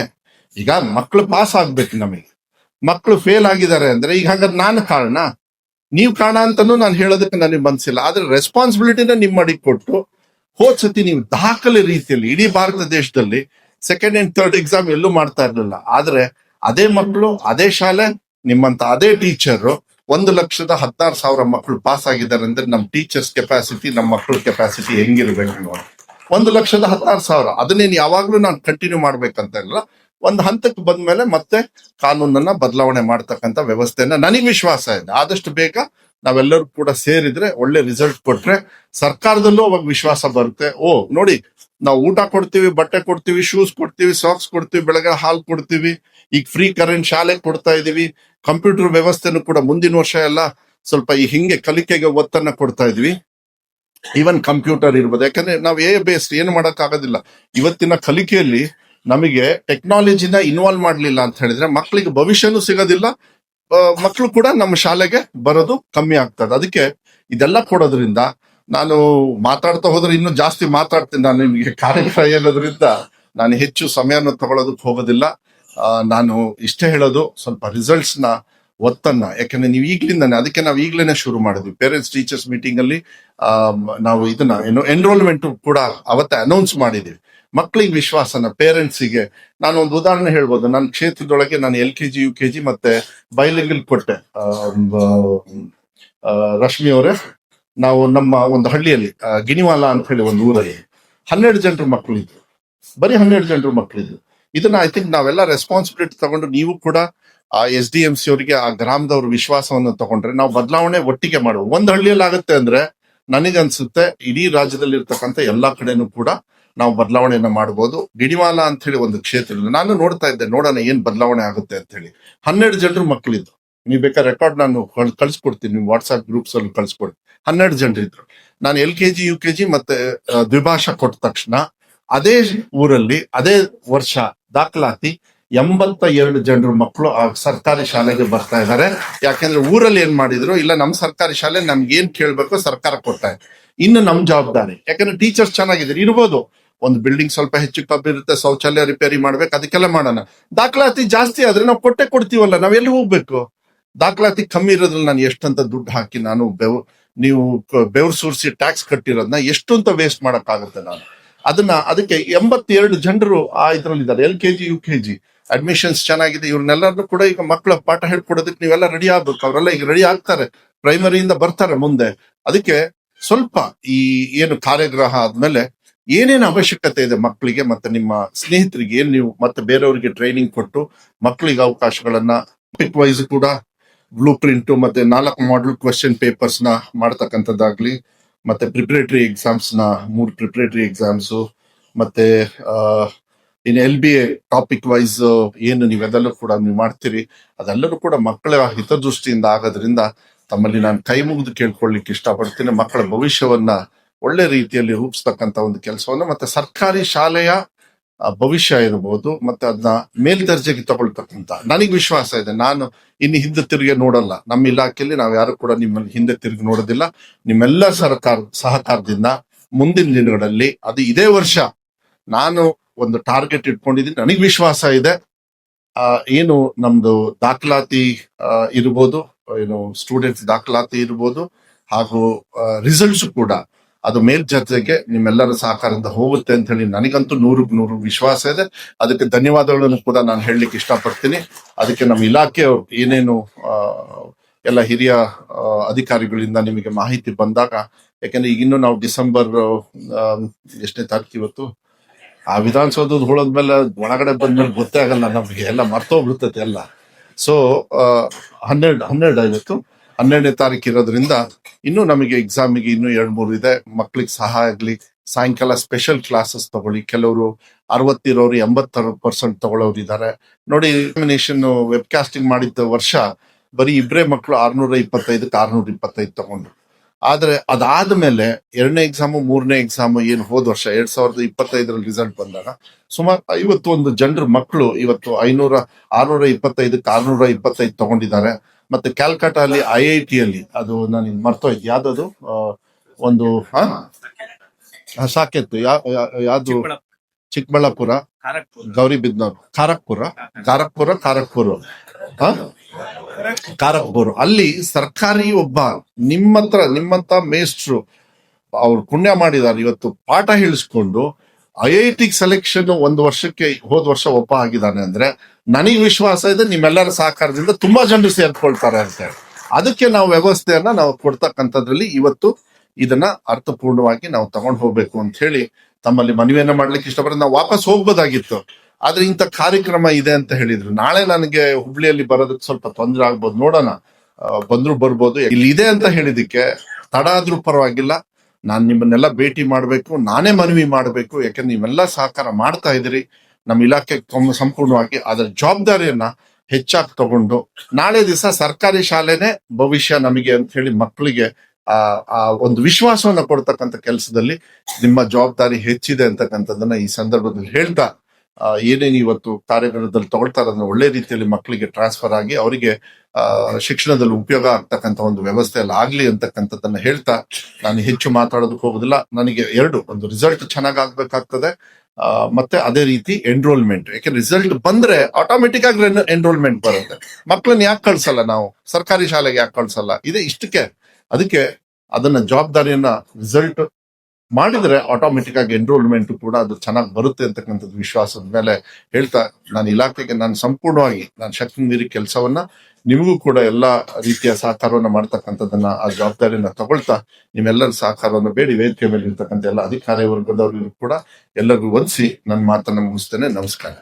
ಈಗ ಮಕ್ಕಳು ಪಾಸ್ ಆಗ್ಬೇಕು, ನಮಗೆ ಮಕ್ಕಳು ಫೇಲ್ ಆಗಿದ್ದಾರೆ ಅಂದ್ರೆ ಈಗ ಹಾಗಾದ್ರೆ ನಾನು ಕಾರಣ, ನೀವು ಕಾರಣ ಅಂತಾನು ನಾನು ಹೇಳೋದಕ್ಕೆ ನನಗೆ ಮನ್ಸಿಲ್ಲ. ಆದ್ರೆ ರೆಸ್ಪಾನ್ಸಿಬಿಲಿಟಿನ ನಿಮ್ಮ ಅಡಿಗೆ ಕೊಟ್ಟು ಹೋದ್ಸತಿ ನೀವು ದಾಖಲೆ ರೀತಿಯಲ್ಲಿ ಇಡೀ ಭಾರತ ದೇಶದಲ್ಲಿ 2nd and 3rd ಎಕ್ಸಾಮ್ ಎಲ್ಲೂ ಮಾಡ್ತಾ ಇರ್ಲಿಲ್ಲ. ಆದ್ರೆ ಅದೇ ಮಕ್ಕಳು, ಅದೇ ಶಾಲೆ ನಿಮ್ಮಂತ ಅದೇ ಟೀಚರ್ 1,16,000 ಮಕ್ಕಳು ಪಾಸ್ ಆಗಿದ್ದಾರೆ ಅಂದ್ರೆ ನಮ್ಮ ಟೀಚರ್ಸ್ ಕೆಪಾಸಿಟಿ, ನಮ್ಮ ಮಕ್ಕಳ ಕೆಪಾಸಿಟಿ ಹೆಂಗಿರ್ಬೇಕು ನೋಡಿ. 1,16,000 ಅದನ್ನೇನು ಯಾವಾಗ್ಲೂ ನಾನು ಕಂಟಿನ್ಯೂ ಮಾಡ್ಬೇಕಂತ ಇಲ್ಲ. ಒಂದು ಹಂತಕ್ಕೆ ಬಂದ್ಮೇಲೆ ಮತ್ತೆ ಕಾನೂನನ್ನ ಬದಲಾವಣೆ ಮಾಡ್ತಕ್ಕಂಥ ವ್ಯವಸ್ಥೆಯನ್ನ ನನಗೆ ವಿಶ್ವಾಸ ಇದೆ. ಆದಷ್ಟು ಬೇಗ ನಾವೆಲ್ಲರೂ ಕೂಡ ಸೇರಿದ್ರೆ ಒಳ್ಳೆ ರಿಸಲ್ಟ್ ಕೊಟ್ರೆ ಸರ್ಕಾರದಲ್ಲೂ ಅವಾಗ ವಿಶ್ವಾಸ ಬರುತ್ತೆ. ಓ ನೋಡಿ, ನಾವು ಊಟ ಕೊಡ್ತೀವಿ, ಬಟ್ಟೆ ಕೊಡ್ತೀವಿ, ಶೂಸ್ ಕೊಡ್ತೀವಿ, ಸಾಕ್ಸ್ ಕೊಡ್ತೀವಿ, ಬೆಳಗ್ಗೆ ಹಾಲು ಕೊಡ್ತೀವಿ, ಈಗ ಫ್ರೀ ಕರೆಂಟ್ ಶಾಲೆ ಕೊಡ್ತಾ ಇದೀವಿ, ಕಂಪ್ಯೂಟರ್ ವ್ಯವಸ್ಥೆನೂ ಕೂಡ ಮುಂದಿನ ವರ್ಷ ಎಲ್ಲ ಸ್ವಲ್ಪ ಈ ಹಿಂಗೆ ಕಲಿಕೆಗೆ ಒತ್ತನ್ನ ಕೊಡ್ತಾ ಇದೀವಿ. ಈವನ್ ಕಂಪ್ಯೂಟರ್ ಇರ್ಬೋದು, ಯಾಕಂದ್ರೆ ನಾವು ಬೇಸ್ಡ್ ಏನು ಮಾಡಕ್ ಆಗೋದಿಲ್ಲ. ಇವತ್ತಿನ ಕಲಿಕೆಯಲ್ಲಿ ನಮಗೆ ಟೆಕ್ನಾಲಜಿನ ಇನ್ವಾಲ್ವ್ ಮಾಡ್ಲಿಲ್ಲ ಅಂತ ಹೇಳಿದ್ರೆ ಮಕ್ಕಳಿಗೆ ಭವಿಷ್ಯನೂ ಸಿಗೋದಿಲ್ಲ, ಮಕ್ಕಳು ಕೂಡ ನಮ್ಮ ಶಾಲೆಗೆ ಬರೋದು ಕಮ್ಮಿ ಆಗ್ತದೆ. ಅದಕ್ಕೆ ಇದೆಲ್ಲ ಕೊಡೋದ್ರಿಂದ ನಾನು ಮಾತಾಡ್ತಾ ಹೋದ್ರೆ ಇನ್ನೂ ಜಾಸ್ತಿ ಮಾತಾಡ್ತೀನಿ. ನಾನು ನಿಮಗೆ ಕಾರ್ಯಕ್ರಮ ಹೇಳೋದ್ರಿಂದ ನಾನು ಹೆಚ್ಚು ಸಮಯನ ತಗೊಳ್ಳೋದಕ್ಕೆ ಹೋಗೋದಿಲ್ಲ. ನಾನು ಇಷ್ಟೇ ಹೇಳೋದು, ಸ್ವಲ್ಪ ರಿಸಲ್ಟ್ಸ್ ನ ಒತ್ತನ್ನ, ಯಾಕಂದ್ರೆ ನೀವು ಈಗ್ಲಿಂದಾನೆ, ಅದಕ್ಕೆ ನಾವು ಈಗ್ಲೇನೆ ಶುರು ಮಾಡಿದ್ವಿ. ಪೇರೆಂಟ್ಸ್ ಟೀಚರ್ಸ್ ಮೀಟಿಂಗ್ ಅಲ್ಲಿ ನಾವು ಇದನ್ನ ಏನು ಎನ್ರೋಲ್ಮೆಂಟ್ ಕೂಡ ಅವತ್ತೇ ಅನೌನ್ಸ್ ಮಾಡಿದೀವಿ. ಮಕ್ಕಳಿಗೆ ವಿಶ್ವಾಸನ, ಪೇರೆಂಟ್ಸಿಗೆ ನಾನು ಒಂದು ಉದಾಹರಣೆ ಹೇಳ್ಬೋದು. ನನ್ನ ಕ್ಷೇತ್ರದೊಳಗೆ ನಾನು LKG UKG ಮತ್ತೆ ಬೈಲಿಂಗಲ್ ಕೊಟ್ಟೆ. ರಶ್ಮಿ ಅವರೇ, ನಾವು ನಮ್ಮ ಒಂದು ಹಳ್ಳಿಯಲ್ಲಿ ಗಿಣಿವಾಲ ಅಂತ ಹೇಳಿ ಒಂದು ಊರಲ್ಲಿ 12 ಜನರು ಮಕ್ಕಳಿದ್ರು, ಬರೀ 12 ಜನರು ಮಕ್ಕಳಿದ್ರು. ಇದನ್ನ ಐ ಥಿಂಕ್ ನಾವೆಲ್ಲ ರೆಸ್ಪಾನ್ಸಿಬಿಲಿಟಿ ತಗೊಂಡು, ನೀವು ಕೂಡ ಆ SDMC ಅವರಿಗೆ, ಆ ಗ್ರಾಮದವ್ರ ವಿಶ್ವಾಸವನ್ನು ತಗೊಂಡ್ರೆ ನಾವು ಬದಲಾವಣೆ ಒಟ್ಟಿಗೆ ಮಾಡುವ. ಒಂದ್ ಹಳ್ಳಿಯಲ್ಲಿ ಆಗುತ್ತೆ ಅಂದ್ರೆ ನನಗನ್ಸುತ್ತೆ ಇಡೀ ರಾಜ್ಯದಲ್ಲಿ ಇರ್ತಕ್ಕಂಥ ಎಲ್ಲಾ ಕಡೆನೂ ಕೂಡ ನಾವು ಬದಲಾವಣೆಯನ್ನ ಮಾಡಬಹುದು. ಗಿಣಿವಾಲ ಅಂತ ಹೇಳಿ ಒಂದು ಕ್ಷೇತ್ರದಲ್ಲಿ ನಾನು ನೋಡ್ತಾ ಇದ್ದೆ, ನೋಡೋಣ ಏನ್ ಬದಲಾವಣೆ ಆಗುತ್ತೆ ಅಂತ ಹೇಳಿ. 12 ಜನರು ಮಕ್ಕಳಿದ್ರು. ನೀವು ಬೇಕಾದ್ರೆ ರೆಕಾರ್ಡ್ ನಾನು ಕಳ್ಸಿಕೊಡ್ತೀನಿ, ನಿಮ್ ವಾಟ್ಸ್ಆಪ್ ಗ್ರೂಪ್ಸ್ ಅಲ್ಲಿ ಕಳ್ಸಿಕೊಡಿ. 12 ಜನರು ಇದ್ರು. ನಾನು LKG UKG ಮತ್ತೆ ದ್ವಿಭಾಷಾ ಕೊಟ್ಟ ತಕ್ಷಣ ಅದೇ ಊರಲ್ಲಿ ಅದೇ ವರ್ಷ ದಾಖಲಾತಿ 82 ಜನರು ಮಕ್ಕಳು ಆ ಸರ್ಕಾರಿ ಶಾಲೆಗೆ ಬರ್ತಾ ಇದ್ದಾರೆ. ಯಾಕೆಂದ್ರೆ ಊರಲ್ಲಿ ಏನ್ ಮಾಡಿದ್ರು, ಇಲ್ಲ ನಮ್ ಸರ್ಕಾರಿ ಶಾಲೆ ನಮ್ಗೆ ಏನ್ ಕೇಳ್ಬೇಕು ಸರ್ಕಾರ ಕೊಡ್ತಾ ಇದೆ, ಇನ್ನು ನಮ್ ಜವಾಬ್ದಾರಿ. ಯಾಕಂದ್ರೆ ಟೀಚರ್ಸ್ ಚೆನ್ನಾಗಿದ್ದಾರೆ, ಇರ್ಬೋದು ಒಂದು ಬಿಲ್ಡಿಂಗ್ ಸ್ವಲ್ಪ ಹೆಚ್ಚು ಕಮ್ಮಿ ಇರುತ್ತೆ, ಶೌಚಾಲಯ ರಿಪೇರಿ ಮಾಡ್ಬೇಕು, ಅದಕ್ಕೆಲ್ಲ ಮಾಡೋಣ. ದಾಖಲಾತಿ ಜಾಸ್ತಿ ಆದ್ರೆ ನಾವು ಕೊಡ್ತೀವಲ್ಲ, ನಾವ್ ಎಲ್ಲಿ ಹೋಗ್ಬೇಕು? ದಾಖಲಾತಿ ಕಮ್ಮಿ ಇರೋದ್ರಲ್ಲಿ ನಾನು ಎಷ್ಟಂತ ದುಡ್ಡು ಹಾಕಿ ನಾನು ನೀವು ಬೆವ್ರು ಸುರಿಸಿ ಟ್ಯಾಕ್ಸ್ ಕಟ್ಟಿರೋದನ್ನ ಎಷ್ಟು ಅಂತ ವೇಸ್ಟ್ ಮಾಡಕ್ ಆಗುತ್ತೆ ನಾನು ಅದಕ್ಕೆ 82 ಜನರು ಆ ಇದ್ರಲ್ಲಿದ್ದಾರೆ. LKG UKG ಅಡ್ಮಿಷನ್ಸ್ ಚೆನ್ನಾಗಿದೆ. ಇವ್ರನ್ನೆಲ್ಲರನ್ನು ಕೂಡ ಈಗ ಮಕ್ಕಳ ಪಾಠ ಹೇಳ್ಕೊಡೋದಕ್ಕೆ ನೀವೆಲ್ಲ ರೆಡಿ ಆಗ್ಬೇಕು. ಅವರೆಲ್ಲ ಈಗ ರೆಡಿ ಆಗ್ತಾರೆ, ಪ್ರೈಮರಿಯಿಂದ ಬರ್ತಾರೆ ಮುಂದೆ. ಅದಕ್ಕೆ ಸ್ವಲ್ಪ ಈ ಏನು ಕಾರ್ಯಗ್ರಹ ಆದ್ಮೇಲೆ ಏನೇನು ಅವಶ್ಯಕತೆ ಇದೆ ಮಕ್ಕಳಿಗೆ ಮತ್ತೆ ನಿಮ್ಮ ಸ್ನೇಹಿತರಿಗೆ ಏನ್ ನೀವು ಮತ್ತೆ ಬೇರೆಯವರಿಗೆ ಟ್ರೈನಿಂಗ್ ಕೊಟ್ಟು ಮಕ್ಕಳಿಗೆ ಅವಕಾಶಗಳನ್ನ ವೈಸ್ ಕೂಡ ಬ್ಲೂ ಪ್ರಿಂಟ್ ಮತ್ತೆ 4 ಮಾಡಲ್ ಕ್ವೆಶ್ಚನ್ ಪೇಪರ್ಸ್ ನ ಮಾಡ್ತಕ್ಕಂಥದ್ದಾಗ್ಲಿ, ಮತ್ತೆ ಪ್ರಿಪರೇಟರಿ ಎಕ್ಸಾಮ್ಸ್ ನ 3 ಪ್ರಿಪರೇಟರಿ ಎಕ್ಸಾಮ್ಸ್, ಮತ್ತೆ ಇನ್ನು LBA ಟಾಪಿಕ್ ವೈಸ್ ಏನು ನೀವೆಲ್ಲರೂ ಕೂಡ ನೀವು ಮಾಡ್ತೀರಿ, ಅದೆಲ್ಲರೂ ಕೂಡ ಮಕ್ಕಳ ಹಿತದೃಷ್ಟಿಯಿಂದ ಆಗೋದ್ರಿಂದ ತಮ್ಮಲ್ಲಿ ನಾನು ಕೈ ಮುಗಿದು ಕೇಳ್ಕೊಳ್ಳಿಕ್ಕೆ ಇಷ್ಟಪಡ್ತೀನಿ. ಮಕ್ಕಳ ಭವಿಷ್ಯವನ್ನ ಒಳ್ಳೆ ರೀತಿಯಲ್ಲಿ ರೂಪಿಸ್ತಕ್ಕಂಥ ಒಂದು ಕೆಲಸವನ್ನ, ಮತ್ತೆ ಸರ್ಕಾರಿ ಶಾಲೆಯ ಭವಿಷ್ಯ ಇರಬಹುದು, ಮತ್ತೆ ಅದನ್ನ ಮೇಲ್ದರ್ಜೆಗೆ ತಗೊಳ್ತಕ್ಕಂಥ ನನಗೆ ವಿಶ್ವಾಸ ಇದೆ. ನಾನು ಇನ್ನು ಹಿಂದೆ ತಿರುಗಿ ನೋಡಲ್ಲ. ನಮ್ಮ ಇಲಾಖೆಯಲ್ಲಿ ನಾವು ಯಾರು ಕೂಡ ನಿಮ್ಮಲ್ಲಿ ಹಿಂದೆ ತಿರುಗಿ ನೋಡೋದಿಲ್ಲ. ನಿಮ್ಮೆಲ್ಲ ಸಹಕಾರದಿಂದ ಮುಂದಿನ ದಿನಗಳಲ್ಲಿ, ಅದು ಇದೇ ವರ್ಷ ನಾನು ಒಂದು ಟಾರ್ಗೆಟ್ ಇಟ್ಕೊಂಡಿದ್ದೀನಿ, ನನಗೆ ವಿಶ್ವಾಸ ಇದೆ. ಏನು ನಮ್ದು ದಾಖಲಾತಿ ಇರ್ಬೋದು, ಏನು ಸ್ಟೂಡೆಂಟ್ಸ್ ದಾಖಲಾತಿ ಇರ್ಬೋದು, ಹಾಗೂ ರಿಸಲ್ಟ್ಸ್ ಕೂಡ ಅದು ಮೇಲ್ದರ್ಜೆಗೆ ನಿಮ್ಮೆಲ್ಲರ ಸಹಕಾರದಿಂದ ಹೋಗುತ್ತೆ ಅಂತ ಹೇಳಿ ನನಗಂತೂ 100% ವಿಶ್ವಾಸ ಇದೆ. ಅದಕ್ಕೆ ಧನ್ಯವಾದಗಳನ್ನು ಕೂಡ ನಾನು ಹೇಳಲಿಕ್ಕೆ ಇಷ್ಟಪಡ್ತೀನಿ. ಅದಕ್ಕೆ ನಮ್ಮ ಇಲಾಖೆ ಏನೇನು ಎಲ್ಲ ಹಿರಿಯ ಅಧಿಕಾರಿಗಳಿಂದ ನಿಮಗೆ ಮಾಹಿತಿ ಬಂದಾಗ, ಯಾಕಂದ್ರೆ ಈಗಿನ್ನು ನಾವು ಡಿಸೆಂಬರ್ ಎಷ್ಟನೇ ತಾರೀಕು ಇವತ್ತು, ಆ ವಿಧಾನಸೌಧದ ಹೋಳದ್ಮೇಲೆ ಒಳಗಡೆ ಬಂದ್ಮೇಲೆ ಗೊತ್ತೇ ಆಗಲ್ಲ ನಮಗೆ, ಎಲ್ಲ ಮರ್ತೋಗ್ಬಿಡ್ತೈತೆ ಎಲ್ಲ. ಸೊ 12ನೇ ತಾರೀಕು ಇರೋದ್ರಿಂದ ಇನ್ನು ನಮಗೆ ಎಕ್ಸಾಮಿಗೆ ಇನ್ನು 2-3 ಇದೆ. ಮಕ್ಳಿಗೆ ಸಹಾಯ ಆಗ್ಲಿ, ಸಾಯಂಕಾಲ ಸ್ಪೆಷಲ್ ಕ್ಲಾಸಸ್ ತಗೊಳ್ಳಿ. ಕೆಲವರು 60 ಇರೋರು 80% ತಗೊಳ್ಳೋರು ಇದ್ದಾರೆ ನೋಡಿ. ಎಕ್ಸಾಮಿನೇಷನ್ ವೆಬ್ಕಾಸ್ಟಿಂಗ್ ಮಾಡಿದ್ದ ವರ್ಷ ಬರೀ 2 ಮಕ್ಕಳು 625ಕ್ಕೆ 625 ತಗೊಂಡ್ರು. ಆದ್ರೆ ಅದಾದ್ಮೇಲೆ 2ನೇ ಎಕ್ಸಾಮು 3ನೇ ಎಕ್ಸಾಮು ಏನು ಹೋದ ವರ್ಷ 2025ರಲ್ಲಿ ರಿಸಲ್ಟ್ ಬಂದಾಗ ಸುಮಾರು 51 ಜನರು ಮಕ್ಕಳು ಇವತ್ತು 625ಕ್ಕೆ 625 ತಗೊಂಡಿದ್ದಾರೆ. ಮತ್ತೆ ಕ್ಯಾಲ್ಕಟಾ ಅಲ್ಲಿ IIT ಅಲ್ಲಿ, ಅದು ನಾನು ಮರ್ತೋಯ್ತು ಯಾವ್ದದು, ಒಂದು ಸಾಕೆತ್ತು ಯಾವ್ದು, ಚಿಕ್ಕಬಳ್ಳಾಪುರ, ಗೌರಿಬಿದ್ನೂರು, ಕಾರಕ್ಪುರ ಅಲ್ಲಿ ಸರ್ಕಾರಿ ಒಬ್ಬ ನಿಮ್ಮಂತ ಮೇಷ್ಟ್ರು ಅವ್ರು ಪುಣ್ಯ ಮಾಡಿದ್ದಾರೆ. ಇವತ್ತು ಪಾಠ ಹೇಳಿಸ್ಕೊಂಡು IIT ಸೆಲೆಕ್ಷನ್ ಒಂದು ವರ್ಷಕ್ಕೆ ಹೋದ ವರ್ಷ ಒಬ್ಬ ಆಗಿದ್ದಾನೆ ಅಂದ್ರೆ ನನಗೆ ವಿಶ್ವಾಸ ಇದೆ ನಿಮ್ಮೆಲ್ಲರ ಸಹಕಾರದಿಂದ ತುಂಬಾ ಜನರು ಸೇರ್ಕೊಳ್ತಾರೆ ಅಂತ ಹೇಳಿ. ಅದಕ್ಕೆ ನಾವು ವ್ಯವಸ್ಥೆಯನ್ನ ನಾವು ಕೊಡ್ತಕ್ಕಂಥದ್ರಲ್ಲಿ ಇವತ್ತು ಇದನ್ನ ಅರ್ಥಪೂರ್ಣವಾಗಿ ನಾವು ತಗೊಂಡು ಹೋಗ್ಬೇಕು ಅಂತ ಹೇಳಿ ತಮ್ಮಲ್ಲಿ ಮನವಿಯನ್ನ ಮಾಡ್ಲಿಕ್ಕೆ ಇಷ್ಟಪಡ್ತಾರೆ. ನಾವು ವಾಪಸ್ ಹೋಗ್ಬೋದಾಗಿತ್ತು, ಆದ್ರೆ ಇಂಥ ಕಾರ್ಯಕ್ರಮ ಇದೆ ಅಂತ ಹೇಳಿದ್ರು. ನಾಳೆ ನನಗೆ ಹುಬ್ಳಿಯಲ್ಲಿ ಬರೋದಕ್ಕೆ ಸ್ವಲ್ಪ ತೊಂದರೆ ಆಗ್ಬೋದು, ನೋಡೋಣ, ಬಂದ್ರು ಬರ್ಬೋದು. ಇಲ್ಲಿ ಇದೆ ಅಂತ ಹೇಳಿದಕ್ಕೆ ತಡ ಆದ್ರೂ ಪರವಾಗಿಲ್ಲ, ನಾನ್ ನಿಮ್ಮನ್ನೆಲ್ಲ ಭೇಟಿ ಮಾಡ್ಬೇಕು, ನಾನೇ ಮನವಿ ಮಾಡ್ಬೇಕು. ಯಾಕಂದ್ರೆ ನೀವೆಲ್ಲ ಸಹಕಾರ ಮಾಡ್ತಾ ಇದ್ರಿ, ನಮ್ಮ ಇಲಾಖೆ ಸಂಪೂರ್ಣವಾಗಿ ಅದರ ಜವಾಬ್ದಾರಿಯನ್ನ ಹೆಚ್ಚಾಗಿ ತಗೊಂಡು ನಾಳೆ ದಿವಸ ಸರ್ಕಾರಿ ಶಾಲೆನೇ ಭವಿಷ್ಯ ನಮಗೆ ಅಂತ ಹೇಳಿ ಮಕ್ಕಳಿಗೆ ಆ ಒಂದು ವಿಶ್ವಾಸವನ್ನ ಕೊಡ್ತಕ್ಕಂಥ ಕೆಲಸದಲ್ಲಿ ನಿಮ್ಮ ಜವಾಬ್ದಾರಿ ಹೆಚ್ಚಿದೆ ಅಂತಕ್ಕಂಥದ್ದನ್ನ ಈ ಸಂದರ್ಭದಲ್ಲಿ ಹೇಳ್ತಾ, ಏನೇನು ಇವತ್ತು ಕಾರ್ಯಕ್ರಮದಲ್ಲಿ ತಗೊಳ್ತಾರೆ ಅದನ್ನ ಒಳ್ಳೆ ರೀತಿಯಲ್ಲಿ ಮಕ್ಕಳಿಗೆ ಟ್ರಾನ್ಸ್ಫರ್ ಆಗಿ ಅವರಿಗೆ ಶಿಕ್ಷಣದಲ್ಲಿ ಉಪಯೋಗ ಆಗ್ತಕ್ಕಂಥ ಒಂದು ವ್ಯವಸ್ಥೆ ಎಲ್ಲ ಆಗ್ಲಿ ಅಂತಕ್ಕಂಥದ್ದನ್ನ ಹೇಳ್ತಾ ನಾನು ಹೆಚ್ಚು ಮಾತಾಡೋದಕ್ಕೆ ಹೋಗುದಿಲ್ಲ. ನನಗೆ ಒಂದು ರಿಸಲ್ಟ್ ಚೆನ್ನಾಗ್ ಆಗ್ಬೇಕಾಗ್ತದೆ, ಮತ್ತೆ ಅದೇ ರೀತಿ ಎನ್ರೋಲ್ಮೆಂಟ್. ಯಾಕೆಂದ್ರೆ ರಿಸಲ್ಟ್ ಬಂದ್ರೆ ಆಟೋಮೆಟಿಕ್ ಆಗಿ ಎನ್ರೋಲ್ಮೆಂಟ್ ಬರುತ್ತೆ. ಮಕ್ಕಳನ್ನ ಯಾಕೆ ಕಳ್ಸಲ್ಲ ನಾವು, ಸರ್ಕಾರಿ ಶಾಲೆಗೆ ಯಾಕೆ ಕಳ್ಸಲ್ಲ, ಇದೆ ಇಷ್ಟಕ್ಕೆ. ಅದಕ್ಕೆ ಅದನ್ನ ಜವಾಬ್ದಾರಿಯನ್ನ ರಿಸಲ್ಟ್ ಮಾಡಿದ್ರೆ ಆಟೋಮೆಟಿಕ್ ಆಗಿ ಎನ್ರೋಲ್ಮೆಂಟ್ ಕೂಡ ಅದು ಚೆನ್ನಾಗಿ ಬರುತ್ತೆ ಅಂತಕ್ಕಂಥದ್ದು ವಿಶ್ವಾಸದ ಮೇಲೆ ಹೇಳ್ತಾ, ನಾನು ಇಲಾಖೆಗೆ ನಾನು ಸಂಪೂರ್ಣವಾಗಿ ನಾನು ಶಕ್ತಿ ಮೀರಿ ಕೆಲಸವನ್ನ, ನಿಮಗೂ ಕೂಡ ಎಲ್ಲಾ ರೀತಿಯ ಸಹಕಾರವನ್ನ ಮಾಡ್ತಕ್ಕಂಥದ್ದನ್ನ ಆ ಜವಾಬ್ದಾರಿಯನ್ನ ತಗೊಳ್ತಾ ನಿಮ್ಮೆಲ್ಲರ ಸಹಕಾರವನ್ನು ಬೇಡಿ ವೇದಿಕೆ ಮೇಲೆ ಇರ್ತಕ್ಕಂಥ ಎಲ್ಲ ಅಧಿಕಾರಿ ವರ್ಗದವರಿಗೂ ಕೂಡ ಎಲ್ಲರಿಗೂ ವಂದಿಸಿ ನನ್ನ ಮಾತನ್ನ ಮುಗಿಸ್ತೇನೆ. ನಮಸ್ಕಾರ.